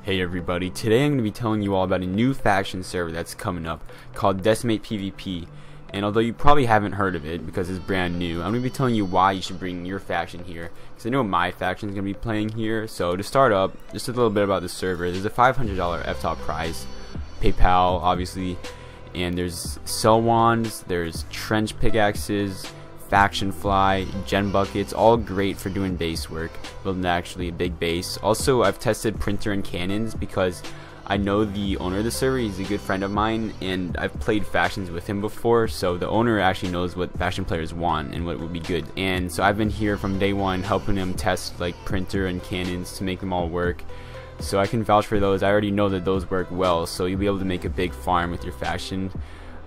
Hey everybody, today I'm going to be telling you all about a new faction server that's coming up called DecimatePvP. And although you probably haven't heard of it because it's brand new, I'm going to be telling you why you should bring your faction here. Because I know my faction is going to be playing here. So to start up, just a little bit about the server. There's a $500 FTOP prize, PayPal obviously, and there's cell wands, there's trench pickaxes, faction fly, gen buckets, all great for doing base work, building actually a big base. Also, I've tested printer and cannons because I know the owner of the server. He's a good friend of mine and I've played factions with him before, so the owner actually knows what faction players want and what would be good. And so I've been here from day one helping him test like printer and cannons to make them all work, so I can vouch for those. I already know that those work well, so you'll be able to make a big farm with your faction.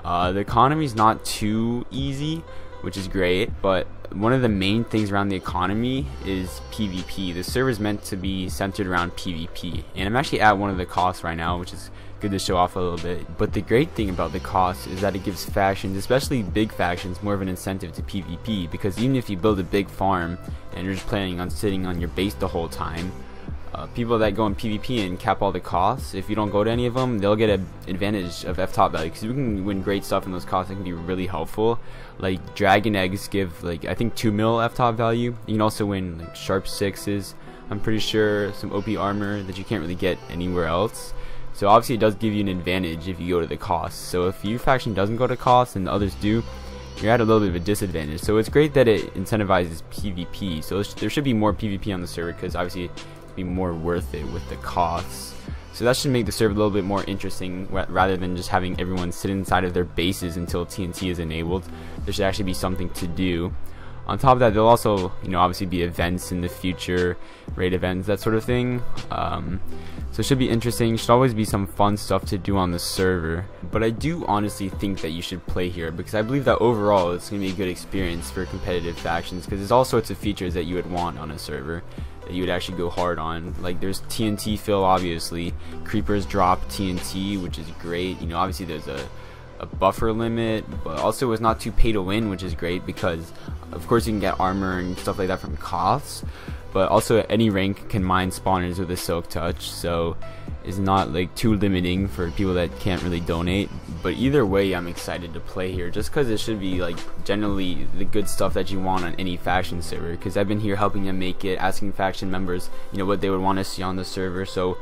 The economy is not too easy, which is great, but one of the main things around the economy is PvP. The server is meant to be centered around PvP, and I'm actually at one of the KOTHs right now, which is good to show off a little bit. But the great thing about the KOTHs is that it gives factions, especially big factions, more of an incentive to PvP, because even if you build a big farm and you're just planning on sitting on your base the whole time, people that go in PvP and cap all the KOTHs, if you don't go to any of them, they'll get an advantage of FTOP value, because you can win great stuff in those KOTHs that can be really helpful. Like dragon eggs give like I think 2 mil FTOP value. You can also win like sharp 6s, I'm pretty sure, some OP armor that you can't really get anywhere else. So obviously it does give you an advantage if you go to the KOTHs. So if your faction doesn't go to KOTHs and the others do, you're at a little bit of a disadvantage. So it's great that it incentivizes PvP. So there should be more PvP on the server, because obviously be more worth it with the KOTHs. So that should make the server a little bit more interesting, rather than just having everyone sit inside of their bases until TNT is enabled. There should actually be something to do. On top of that, there'll also, obviously be events in the future, raid events, that sort of thing. So it should be interesting. Should always be some fun stuff to do on the server. But I do honestly think that you should play here, because I believe that overall it's going to be a good experience for competitive factions, because there's all sorts of features that you would want on a server that you would actually go hard on. Like there's TNT fill, obviously. Creepers drop TNT, which is great. Obviously there's a buffer limit, but also it's not too pay to win, which is great, because of course you can get armor and stuff like that from KOTHs, but also any rank can mine spawners with a silk touch, so it's not like too limiting for people that can't really donate. But either way, I'm excited to play here, just because it should be like generally the good stuff that you want on any faction server, because I've been here helping them make it, asking faction members what they would want to see on the server. So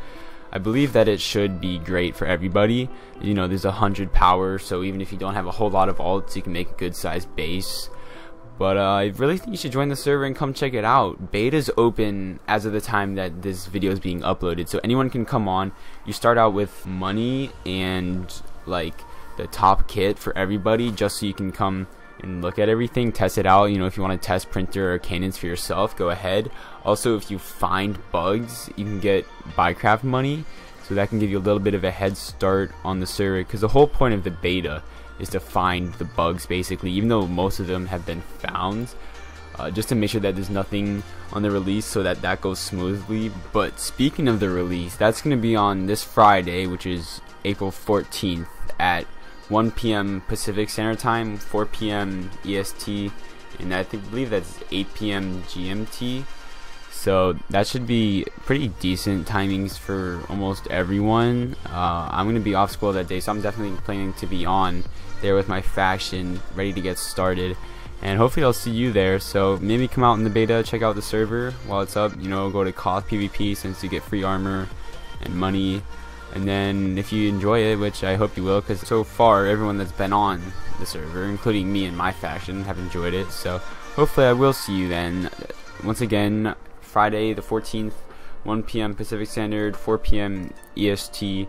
I believe that it should be great for everybody. There's 100 power, so even if you don't have a whole lot of ults, you can make a good sized base. But I really think you should join the server and come check it out. Beta's open as of the time that this video is being uploaded, so anyone can come on. You start out with money and like the top kit for everybody, just so you can come and look at everything, test it out. If you want to test printer or cannons for yourself, go ahead. Also, if you find bugs, you can get Buycraft money, so that can give you a little bit of a head start on the server, because the whole point of the beta is to find the bugs, basically, even though most of them have been found, just to make sure that there's nothing on the release, so that goes smoothly. But speaking of the release, that's going to be on this Friday, which is April 14th at 1 p.m. Pacific Standard Time, 4 p.m. EST, and I believe that's 8 p.m. GMT. So that should be pretty decent timings for almost everyone. I'm going to be off school that day, so I'm definitely planning to be on there with my faction, ready to get started. And hopefully I'll see you there. So maybe come out in the beta, check out the server while it's up. Go to KOTHs since you get free armor and money. And then if you enjoy it, which I hope you will, because so far everyone that's been on the server, including me and my faction, have enjoyed it. So hopefully I will see you then. Once again, Friday the 14th, 1 p.m. Pacific Standard, 4 p.m. EST,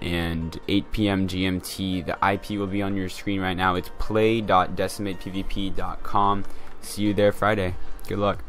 and 8 p.m. GMT. The IP will be on your screen right now. It's play.decimatepvp.com. See you there Friday. Good luck.